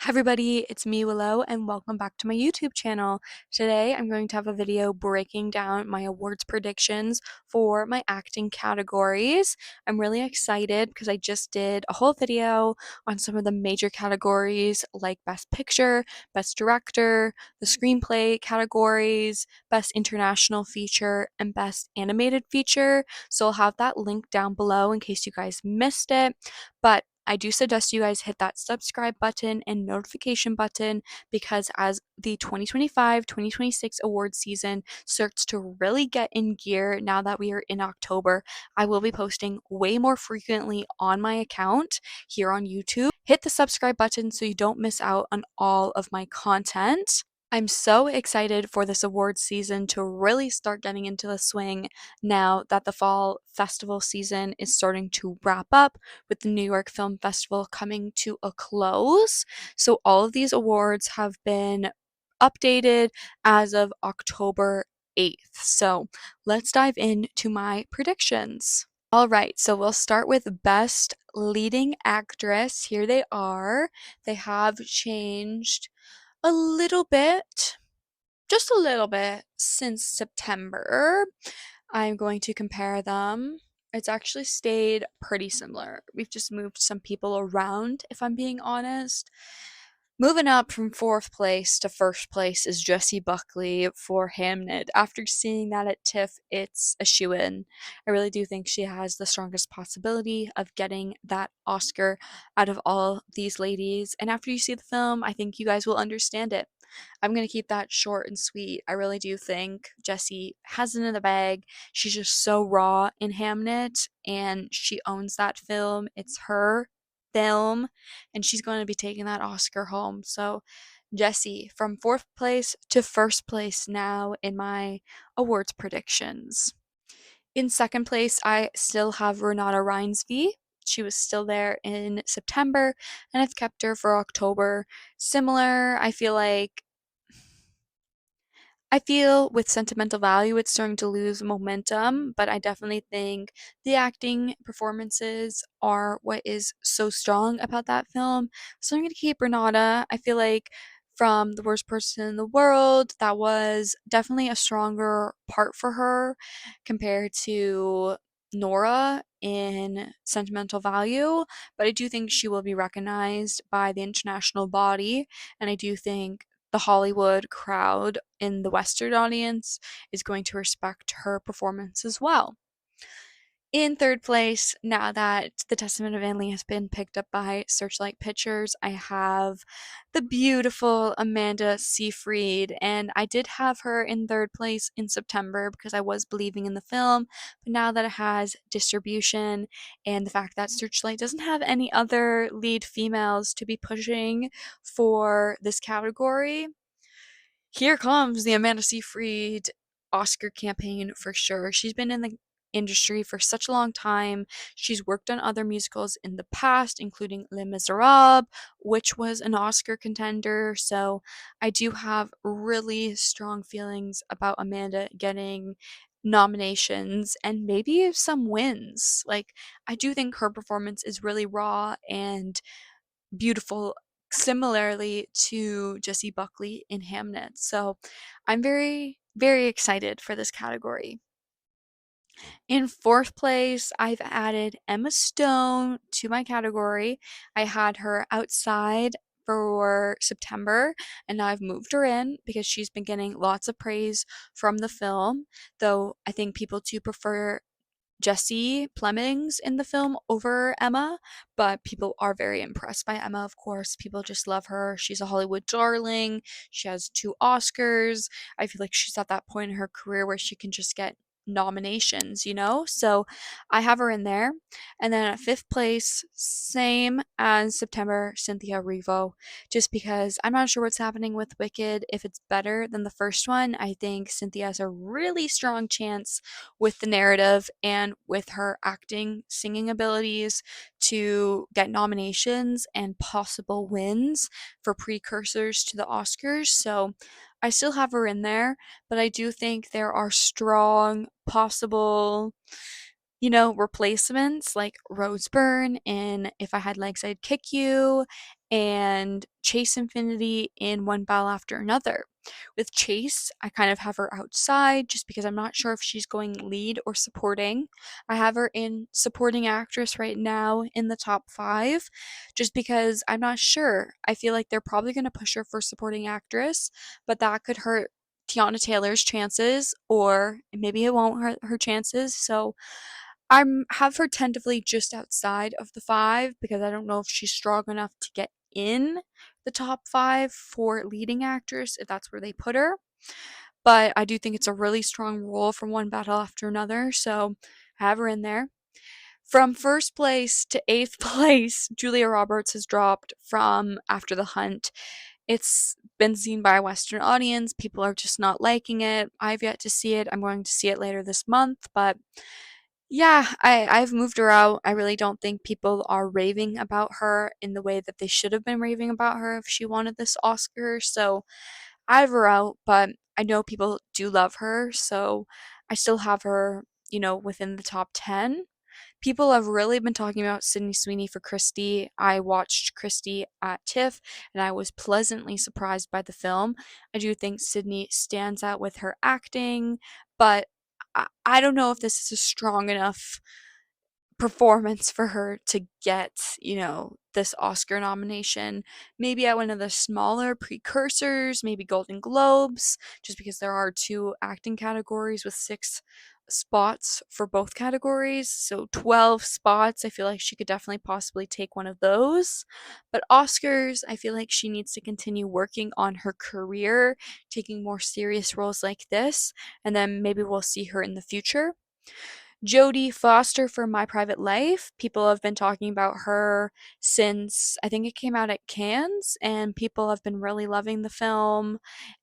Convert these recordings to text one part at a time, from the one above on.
Hi everybody, it's me Willow and welcome back to my YouTube channel. Today I'm going to have a video breaking down my awards predictions for my acting categories. I'm really excited because I just did a whole video on some of the major categories like Best Picture, Best Director, the Screenplay categories, Best International Feature, and Best Animated Feature. So I'll have that link down below in case you guys missed it. But I do suggest you guys hit that subscribe button and notification button because as the 2025-2026 award season starts to really get in gear now that we are in October, I will be posting way more frequently on my account here on YouTube. Hit the subscribe button so you don't miss out on all of my content. I'm so excited for this awards season to really start getting into the swing now that the fall festival season is starting to wrap up with the New York Film Festival coming to a close. So all of these awards have been updated as of October 8th. So let's dive into my predictions. All right, so we'll start with Best Leading Actress. Here they are. They have changed a little bit, just a little bit, since September. I'm going to compare them. It's actually stayed pretty similar. We've just moved some people around, if I'm being honest. Moving up from fourth place to first place is Jessie Buckley for Hamnet. After seeing that at TIFF, it's a shoo-in. I really do think she has the strongest possibility of getting that Oscar out of all these ladies. And after you see the film, I think you guys will understand it. I'm going to keep that short and sweet. I really do think Jessie has it in the bag. She's just so raw in Hamnet, and she owns that film. It's her film, and she's going to be taking that Oscar home. So, Jessie from fourth place to first place now in my awards predictions. In second place, I still have Renata Reinsve. She was still there in September, and I've kept her for October. Similar, I feel with Sentimental Value, it's starting to lose momentum, but I definitely think the acting performances are what is so strong about that film. So I'm going to keep Renata. I feel like from The Worst Person in the World, that was definitely a stronger part for her compared to Nora in Sentimental Value, but I do think she will be recognized by the international body, and I do think the Hollywood crowd in the Western audience is going to respect her performance as well. In third place, now that The Testament of Anne has been picked up by Searchlight Pictures, I have the beautiful Amanda Seyfried, and I did have her in third place in September because I was believing in the film, but now that it has distribution and the fact that Searchlight doesn't have any other lead females to be pushing for this category, here comes the Amanda Seyfried Oscar campaign for sure. She's been in the industry for such a long time. She's worked on other musicals in the past, including Les Miserables, which was an Oscar contender. So I do have really strong feelings about Amanda getting nominations and maybe some wins. Like, I do think her performance is really raw and beautiful, similarly to Jessie Buckley in Hamnet. So I'm very, very excited for this category. In fourth place, I've added Emma Stone to my category. I had her outside for September, and now I've moved her in because she's been getting lots of praise from the film, though I think people do prefer Jesse Plemons in the film over Emma, but people are very impressed by Emma, of course. People just love her. She's a Hollywood darling. She has 2 Oscars. I feel like she's at that point in her career where she can just get nominations. So I have her in there. And then at fifth place, same as September, Cynthia Erivo, just because I'm not sure what's happening with Wicked. If it's better than the first one, I think Cynthia has a really strong chance with the narrative and with her acting, singing abilities to get nominations and possible wins for precursors to the Oscars. So I still have her in there, but I do think there are strong possible replacements like Rose Byrne in If I Had Legs I'd Kick You and Chase Infinity in One Battle After Another. With Chase, I kind of have her outside just because I'm not sure if she's going lead or supporting. I have her in supporting actress right now in the top 5 just because I'm not sure. I feel like they're probably going to push her for supporting actress, but that could hurt Tiana Taylor's chances, or maybe it won't hurt her chances. So I'm have her tentatively just outside of the 5 because I don't know if she's strong enough to get in the top 5 for leading actress if that's where they put her. But I do think it's a really strong role from One Battle After Another, so have her in there. From first place to eighth place, Julia Roberts has dropped from After the Hunt. It's been seen by a Western audience. People are just not liking it. I've yet to see it. I'm going to see it later this month, but yeah, I've moved her out. I really don't think people are raving about her in the way that they should have been raving about her if she wanted this Oscar. So I have her out, but I know people do love her, so I still have her, within the top 10. People have really been talking about Sydney Sweeney for Christie. I watched Christie at TIFF and I was pleasantly surprised by the film. I do think Sydney stands out with her acting, but I don't know if this is a strong enough performance for her to get, this Oscar nomination. Maybe at one of the smaller precursors, maybe Golden Globes, just because there are 2 acting categories with 6 spots for both categories. So 12 spots, I feel like she could definitely possibly take one of those. But Oscars, I feel like she needs to continue working on her career, taking more serious roles like this, and then maybe we'll see her in the future. Jodie Foster for My Private Life. People have been talking about her since I think it came out at Cannes, and people have been really loving the film.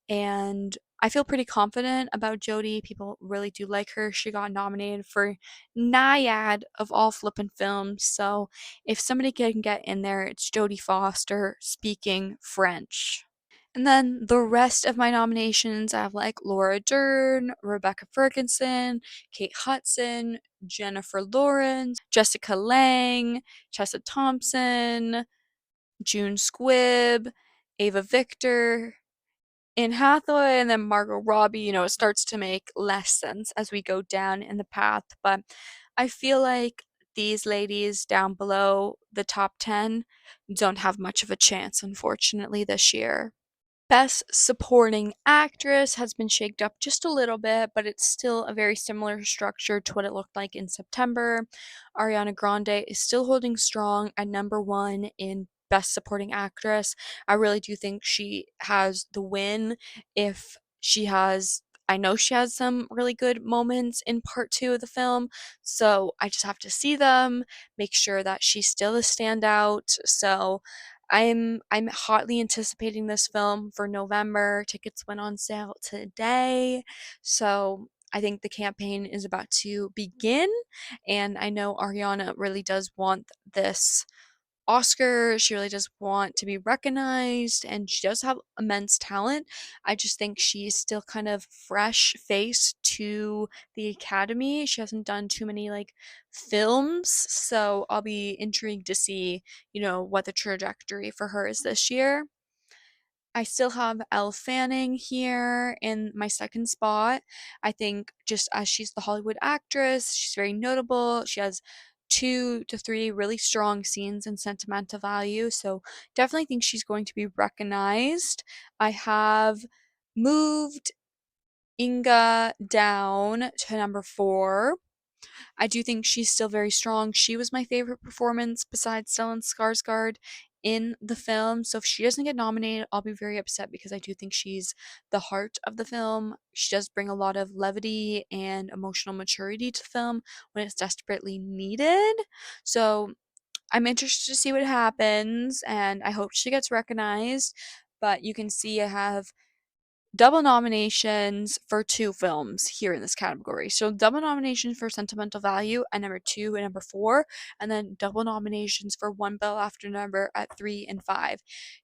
And I feel pretty confident about Jodie. People really do like her. She got nominated for Naiad of all flippin' films. So if somebody can get in there, it's Jodie Foster speaking French. And then the rest of my nominations, I have like Laura Dern, Rebecca Ferguson, Kate Hudson, Jennifer Lawrence, Jessica Lange, Tessa Thompson, June Squibb, Ava Victor, Anne Hathaway, and then Margot Robbie. It starts to make less sense as we go down in the path, but I feel like these ladies down below the top 10 don't have much of a chance, unfortunately, this year. Best Supporting Actress has been shaked up just a little bit, but it's still a very similar structure to what it looked like in September. Ariana Grande is still holding strong at number 1 in Best Supporting Actress. I really do think she has the win if she has. I know she has some really good moments in part 2 of the film, so I just have to see them, make sure that she's still a standout. So I'm hotly anticipating this film for November. Tickets went on sale today. So I think the campaign is about to begin, and I know Ariana really does want this Oscar. She really does want to be recognized, and she does have immense talent. I just think she's still kind of fresh face to the Academy. She hasn't done too many like films, so I'll be intrigued to see, what the trajectory for her is this year. I still have Elle Fanning here in my second spot. I think just as she's the Hollywood actress, she's very notable. She has 2 to 3 really strong scenes and sentimental value, so definitely think she's going to be recognized. I have moved Inga down to number 4. I do think she's still very strong. She was my favorite performance besides Stellan Skarsgård in the film. So if she doesn't get nominated, I'll be very upset because I do think she's the heart of the film. She does bring a lot of levity and emotional maturity to the film when it's desperately needed. So I'm interested to see what happens, and I hope she gets recognized. But you can see I have double nominations for two films here in this category. So double nominations for Sentimental Value at number 2 and number 4, and then double nominations for One Bell After Number at 3 and 5.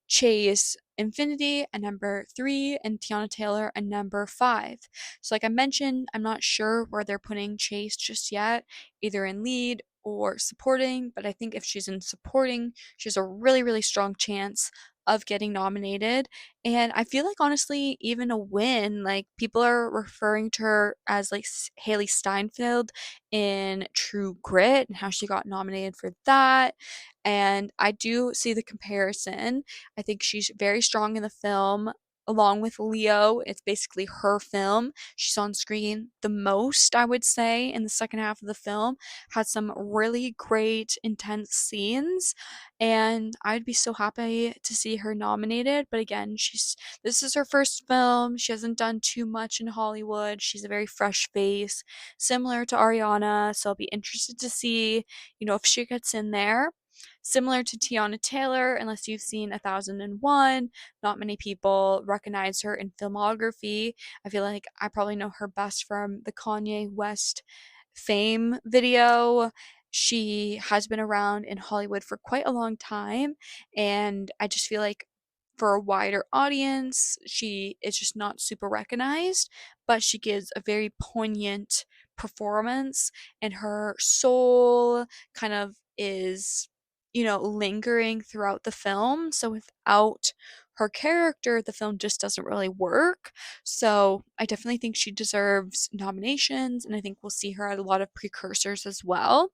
Chase Infinity at number 3 and Tiana Taylor at number 5. So like I mentioned, I'm not sure where they're putting Chase just yet, either in lead or supporting, but I think if she's in supporting, she has a really, really strong chance of getting nominated. And I feel like honestly, even a win, like people are referring to her as like Haley Steinfeld in True Grit and how she got nominated for that. And I do see the comparison. I think she's very strong in the film. Along with Leo, it's basically her film. She's on screen the most, I would say, in the second half of the film. Had some really great, intense scenes, and I'd be so happy to see her nominated. But again, this is her first film. She hasn't done too much in Hollywood. She's a very fresh face, similar to Ariana. So I'll be interested to see, if she gets in there. Similar to Tiana Taylor, unless you've seen 1001, not many people recognize her in filmography. I feel like I probably know her best from the Kanye West Fame video. She has been around in Hollywood for quite a long time, and I just feel like for a wider audience, she is just not super recognized, but she gives a very poignant performance, and her soul kind of is, lingering throughout the film. So without her character, the film just doesn't really work. So I definitely think she deserves nominations, and I think we'll see her at a lot of precursors as well.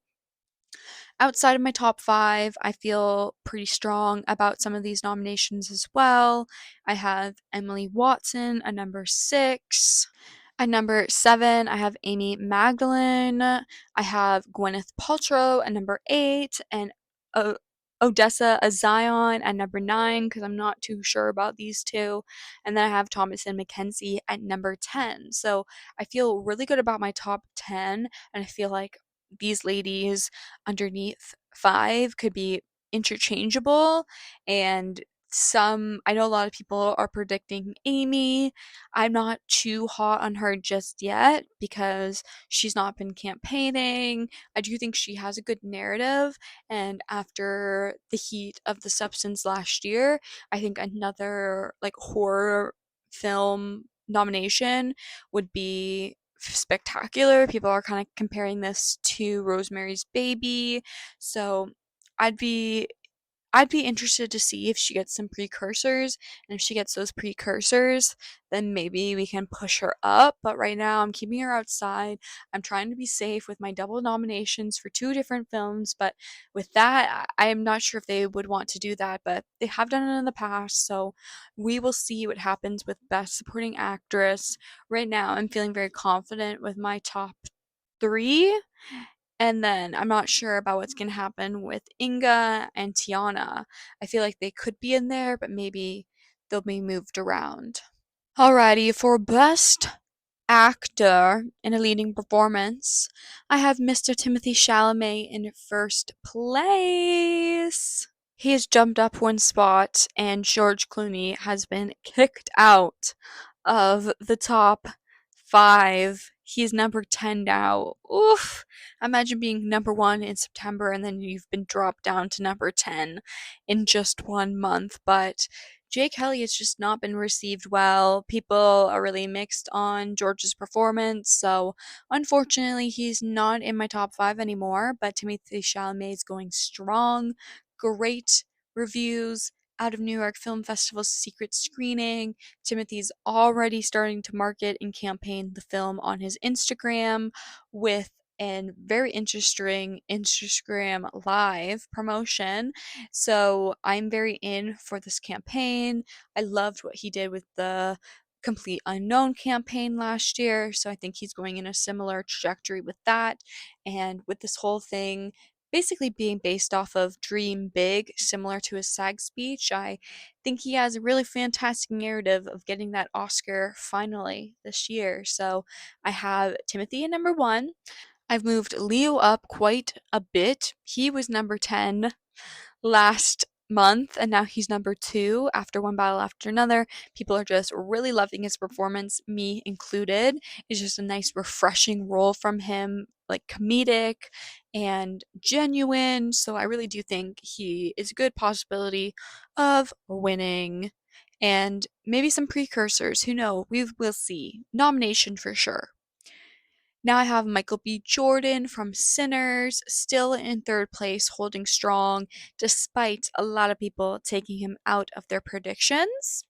Outside of my top 5, I feel pretty strong about some of these nominations as well. I have Emily Watson at number 6. At number 7, I have Amy Magdalene. I have Gwyneth Paltrow at number 8, and o- Odessa Zion at number 9, because I'm not too sure about these two. And then I have Thomasin McKenzie at number 10. So I feel really good about my top 10, and I feel like these ladies underneath 5 could be interchangeable. And I know a lot of people are predicting Amy. I'm not too hot on her just yet because she's not been campaigning. I do think she has a good narrative, and after the heat of The Substance last year, I think another like horror film nomination would be spectacular. People are kind of comparing this to Rosemary's Baby. So I'd be I'd be interested to see if she gets some precursors, and if she gets those precursors, then maybe we can push her up. But right now, I'm keeping her outside. I'm trying to be safe with my double nominations for two different films. But with that, I'm not sure if they would want to do that, but they have done it in the past. So we will see what happens with Best Supporting Actress. Right now, I'm feeling very confident with my top 3. And then I'm not sure about what's gonna happen with Inga and Tiana. I feel like they could be in there, but maybe they'll be moved around. Alrighty, for Best Actor in a Leading Performance, I have Mr. Timothy Chalamet in first place. He has jumped up one spot, and George Clooney has been kicked out of the top 5. He's number 10 now. Oof. Imagine being number 1 in September and then you've been dropped down to number 10 in just 1 month. But Jake Kelly has just not been received well. People are really mixed on George's performance, so unfortunately, he's not in my top 5 anymore. But Timothy Chalamet is going strong. Great reviews out of New York Film Festival's secret screening. Timothy's already starting to market and campaign the film on his Instagram with a very interesting Instagram live promotion. So I'm very in for this campaign. I loved what he did with the Complete Unknown campaign last year, so I think he's going in a similar trajectory with that. And with this whole thing basically being based off of Dream Big, similar to his SAG speech, I think he has a really fantastic narrative of getting that Oscar finally this year. So I have Timothy at number 1. I've moved Leo up quite a bit. He was number 10 last month, and now he's number 2 after One Battle After Another. People are just really loving his performance, me included. It's just a nice, refreshing role from him, like comedic and genuine. So I really do think he is a good possibility of winning. And maybe some precursors, who know? We'll see. Nomination for sure. Now I have Michael B. Jordan from Sinners still in third place, holding strong despite a lot of people taking him out of their predictions.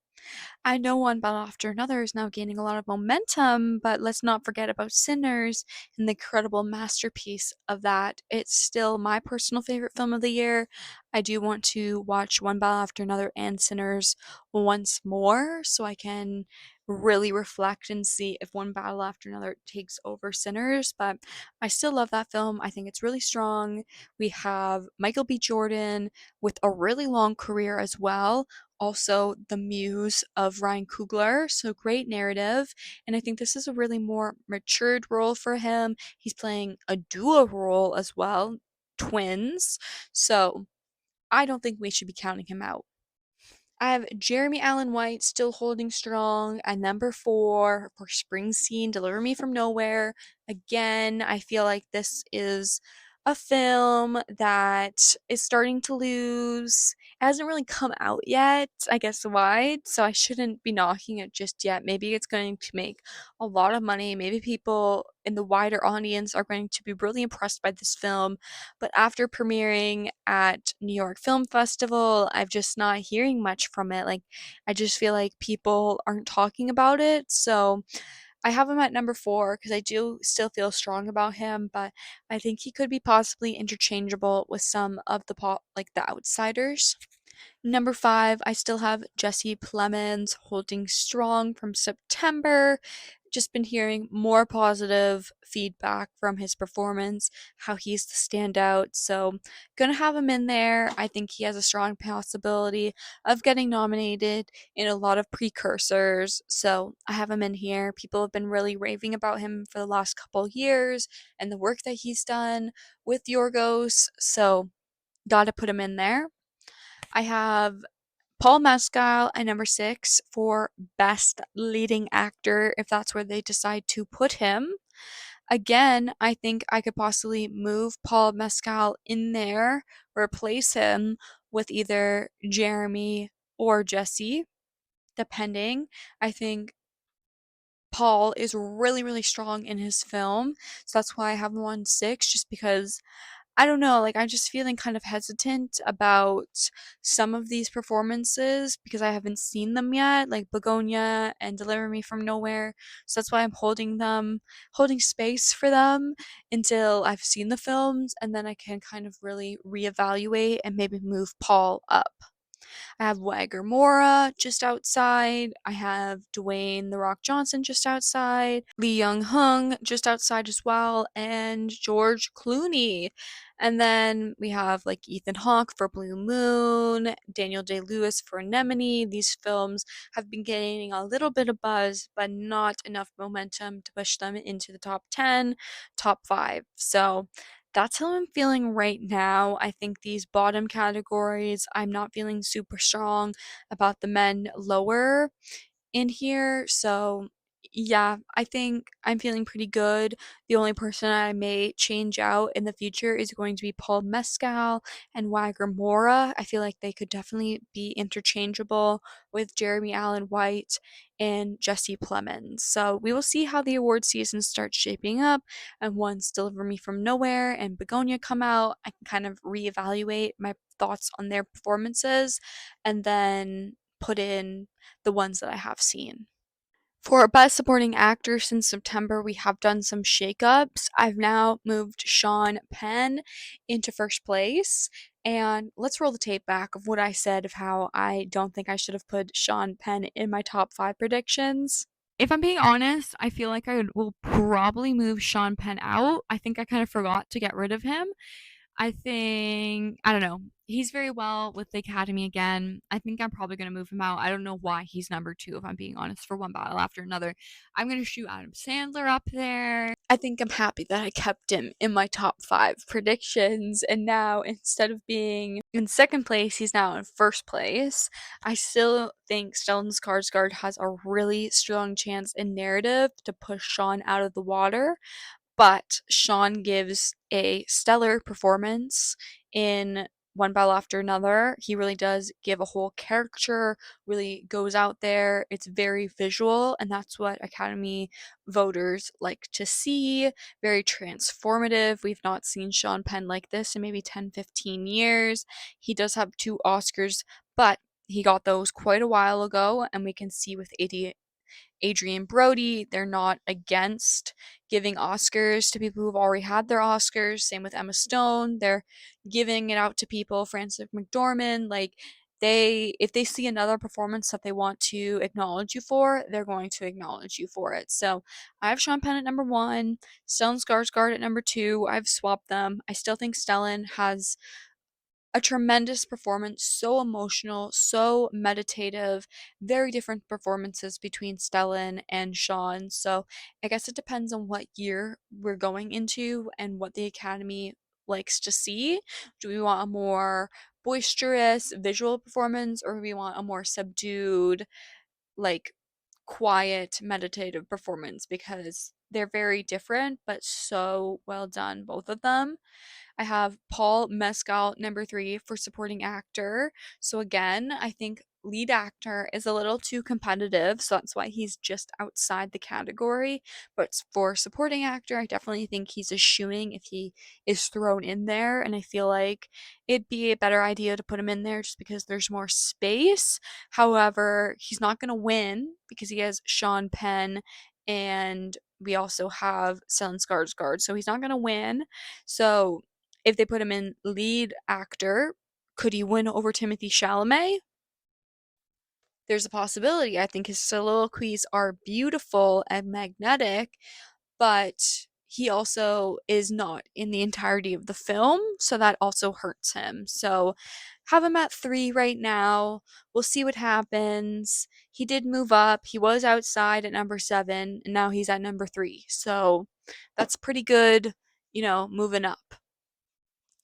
I know One Battle After Another is now gaining a lot of momentum, but let's not forget about Sinners and the incredible masterpiece of that. It's still my personal favorite film of the year. I do want to watch One Battle After Another and Sinners once more so I can really reflect and see if One Battle After Another takes over Sinners, but I still love that film. I think it's really strong. We have Michael B. Jordan with a really long career as well, also the muse of Ryan Coogler, so great narrative. And I think this is a really more matured role for him. He's playing a duo role as well, twins. So I don't think we should be counting him out. I have Jeremy Allen White still holding strong at number 4 for Springsteen, Deliver Me From Nowhere. Again, I feel like this is a film that is starting to lose. It hasn't really come out yet, I guess wide, so I shouldn't be knocking it just yet. Maybe it's going to make a lot of money. Maybe people in the wider audience are going to be really impressed by this film, but after premiering at New York Film Festival, I've just not hearing much from it. Like, I just feel like people aren't talking about it. So I have him at number 4 because I do still feel strong about him, but I think he could be possibly interchangeable with some of the like the outsiders. Number 5, I still have Jesse Plemons holding strong from September. Just been hearing more positive feedback from his performance, how he's the standout. So, gonna have him in there. I think he has a strong possibility of getting nominated in a lot of precursors. So, I have him in here. People have been really raving about him for the last couple years and the work that he's done with Yorgos. So, gotta put him in there. I have Paul Mescal at number 6 for Best Leading Actor, if that's where they decide to put him. Again, I think I could possibly move Paul Mescal in there, replace him with either Jeremy or Jesse, depending. I think Paul is really, really strong in his film, so that's why I have him on 6, just because I don't know, like, I'm just feeling kind of hesitant about some of these performances because I haven't seen them yet, like Begonia and Deliver Me From Nowhere. So that's why I'm holding space for them until I've seen the films, and then I can kind of really reevaluate and maybe move Paul up. I have Wagger Mora just outside. I have Dwayne The Rock Johnson just outside. Lee Young Hung just outside as well. And George Clooney. And then we have like Ethan Hawke for Blue Moon, Daniel Day-Lewis for Anemone. These films have been gaining a little bit of buzz, but not enough momentum to push them into the top 10, top 5. So that's how I'm feeling right now. I think these bottom categories, I'm not feeling super strong about the men lower in here. So, yeah, I think I'm feeling pretty good. The only person I may change out in the future is going to be Paul Mescal and Wagger Mora. I feel like they could definitely be interchangeable with Jeremy Allen White and Jesse Plemons. So we will see how the award season starts shaping up. And once Deliver Me From Nowhere and Begonia come out, I can kind of reevaluate my thoughts on their performances and then put in the ones that I have seen. For Best Supporting Actor since September, we have done some shakeups. I've now moved Sean Penn into first place. And let's roll the tape back of what I said of how I don't think I should have put Sean Penn in my top 5 predictions. If I'm being honest, I feel like I will probably move Sean Penn out. I think I kind of forgot to get rid of him. I think I don't know. He's very well with the Academy again. I think I'm probably gonna move him out. I don't know why he's number 2, if I'm being honest, for One Battle After Another. I'm gonna shoot Adam Sandler up there. I think I'm happy that I kept him in my top 5 predictions, and now instead of being in 2nd place, he's now in 1st place. I still think Stellan Skarsgård has a really strong chance in narrative to push Sean out of the water, but Sean gives a stellar performance in One Battle After Another. He really does give a whole character, really goes out there. It's very visual, and that's what Academy voters like to see. Very transformative. We've not seen Sean Penn like this in maybe 10, 15 years. He does have 2 Oscars, but he got those quite a while ago, and we can see with Adrian Brody, they're not against giving Oscars to people who've already had their Oscars. Same with Emma Stone. They're giving it out to people, Frances McDormand, like if they see another performance that they want to acknowledge you for, they're going to acknowledge you for it. So I have Sean Penn at number 1, Stellan Skarsgård at number 2. I've swapped them. I still think Stellan has a tremendous performance, so emotional, so meditative, very different performances between Stellan and Sean. So I guess it depends on what year we're going into and what the Academy likes to see. Do we want a more boisterous visual performance, or do we want a more subdued, like quiet, meditative performance? Because they're very different, but so well done, both of them. I have Paul Mescal, number 3, for supporting actor. So again, I think lead actor is a little too competitive, so that's why he's just outside the category. But for supporting actor, I definitely think he's a shoo-in if he is thrown in there, and I feel like it'd be a better idea to put him in there just because there's more space. However, he's not going to win because he has Sean Penn, and we also have Stellan Skarsgård, so he's not going to win. So if they put him in lead actor, could he win over Timothy Chalamet? There's a possibility. I think his soliloquies are beautiful and magnetic, but he also is not in the entirety of the film, so that also hurts him. So have him at 3 right now. We'll see what happens. He did move up. He was outside at number 7, and now he's at number 3. So that's pretty good, moving up.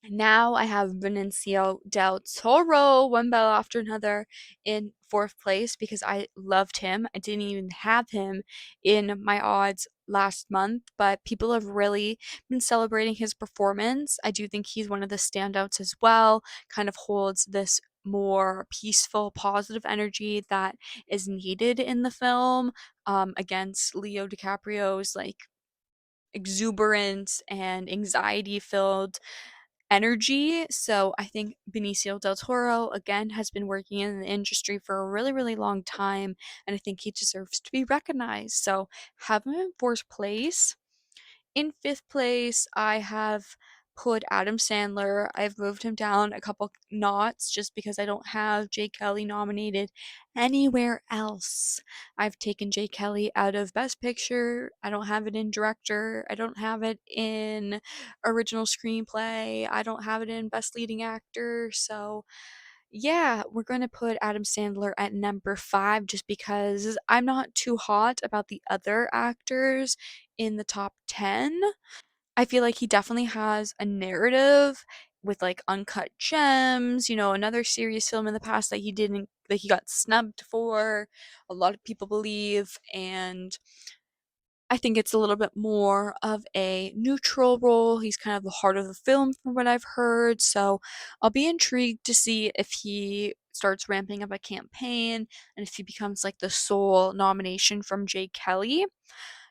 Now I have Benicio del Toro, One Battle After Another, in 4th place because I loved him. I didn't even have him in my odds last month, but people have really been celebrating his performance. I do think he's one of the standouts as well, kind of holds this more peaceful, positive energy that is needed in the film, against Leo DiCaprio's like exuberant and anxiety filled energy. So I think Benicio del Toro, again, has been working in the industry for a really, really long time, and I think he deserves to be recognized. So have him in 4th place. In 5th place, I have put Adam Sandler. I've moved him down a couple knots just because I don't have Jay Kelly nominated anywhere else. I've taken Jay Kelly out of Best Picture. I don't have it in Director. I don't have it in Original Screenplay. I don't have it in Best Leading Actor. So yeah, we're going to put Adam Sandler at number 5 just because I'm not too hot about the other actors in the top 10. I feel like he definitely has a narrative with like Uncut Gems, another serious film in the past that he didn't that he got snubbed for, a lot of people believe, and I think it's a little bit more of a neutral role. He's kind of the heart of the film from what I've heard. So I'll be intrigued to see if he starts ramping up a campaign and if he becomes like the sole nomination from Jay Kelly.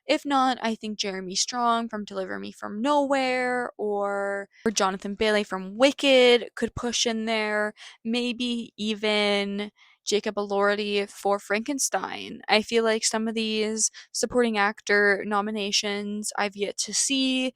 If not, I think Jeremy Strong from Deliver Me from Nowhere or Jonathan Bailey from Wicked could push in there. Maybe even Jacob Elordi for Frankenstein. I feel like some of these supporting actor nominations I've yet to see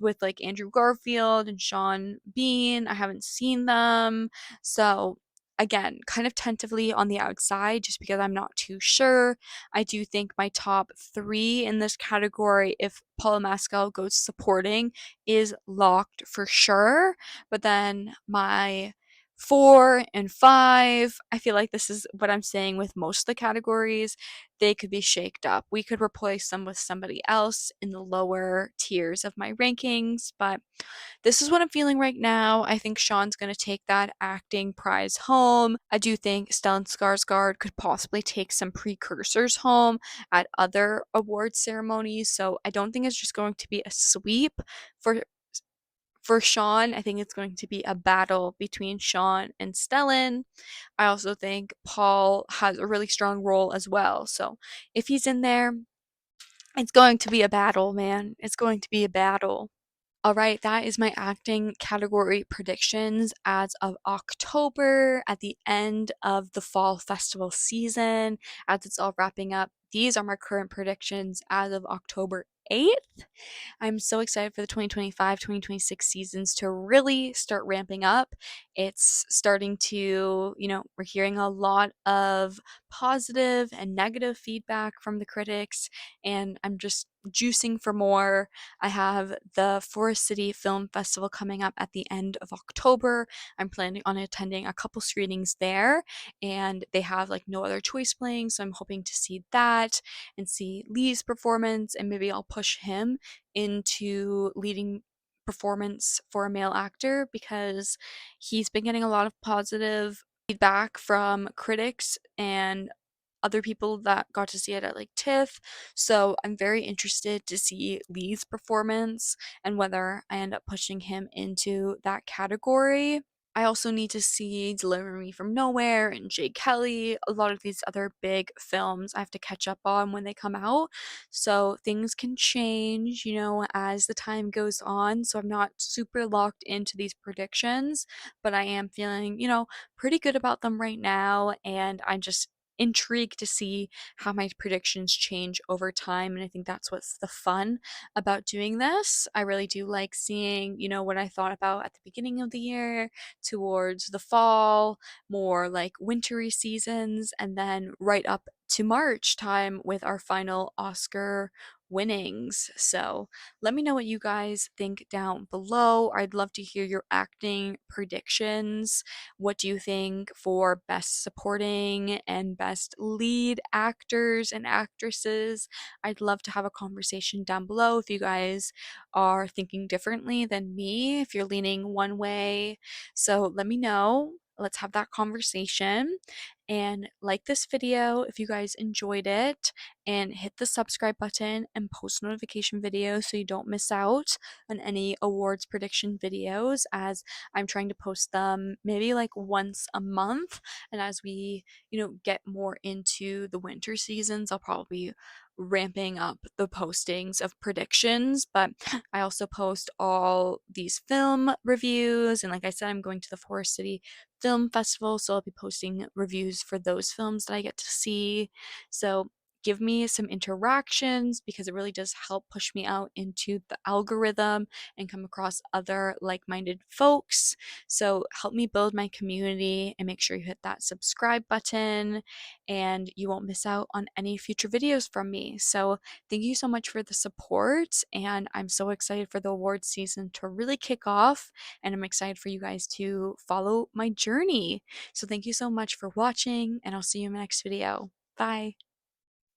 with like Andrew Garfield and Sean Bean. I haven't seen them. So again, kind of tentatively on the outside just because I'm not too sure. I do think my top three in this category, if Paula Mescal goes supporting, is locked for sure. But then my 4 and 5, I feel like this is what I'm saying with most of the categories. They could be shaked up. We could replace them with somebody else in the lower tiers of my rankings, but this is what I'm feeling right now. I think Sean's going to take that acting prize home. I do think Stellan Skarsgård could possibly take some precursors home at other award ceremonies. So I don't think it's just going to be a sweep for Sean. I think it's going to be a battle between Sean and Stellan. I also think Paul has a really strong role as well. So if he's in there, it's going to be a battle, man. It's going to be a battle. All right, that is my acting category predictions as of October, at the end of the fall festival season, as it's all wrapping up. These are my current predictions as of October 8th. I'm so excited for the 2025-2026 seasons to really start ramping up. It's starting to, we're hearing a lot of positive and negative feedback from the critics, and I'm just juicing for more. I have the Forest City Film Festival coming up at the end of October. I'm planning on attending a couple screenings there, and they have like no other choice playing, so I'm hoping to see that and see Lee's performance, and maybe I'll push him into leading performance for a male actor because he's been getting a lot of positive feedback from critics and other people that got to see it at like TIFF. So I'm very interested to see Lee's performance and whether I end up pushing him into that category. I also need to see Deliver Me from Nowhere and Jay Kelly, a lot of these other big films I have to catch up on when they come out. So things can change, as the time goes on. So I'm not super locked into these predictions, but I am feeling, pretty good about them right now. And I'm just intrigued to see how my predictions change over time. And I think that's what's the fun about doing this. I really do like seeing, what I thought about at the beginning of the year towards the fall, more like wintry seasons, and then right up to March time with our final Oscar winnings. So let me know what you guys think down below. I'd love to hear your acting predictions. What do you think for best supporting and best lead actors and actresses? I'd love to have a conversation down below if you guys are thinking differently than me, if you're leaning one way. So let me know. Let's have that conversation, and like this video if you guys enjoyed it, and hit the subscribe button and post notification videos so you don't miss out on any awards prediction videos, as I'm trying to post them maybe like once a month. And as we, get more into the winter seasons, I'll probably be ramping up the postings of predictions. But I also post all these film reviews, and like I said, I'm going to the Forest City Film Festival, so I'll be posting reviews for those films that I get to see. So give me some interactions because it really does help push me out into the algorithm and come across other like-minded folks. So help me build my community, and make sure you hit that subscribe button and you won't miss out on any future videos from me. So thank you so much for the support, and I'm so excited for the awards season to really kick off, and I'm excited for you guys to follow my journey. So thank you so much for watching, and I'll see you in my next video. Bye.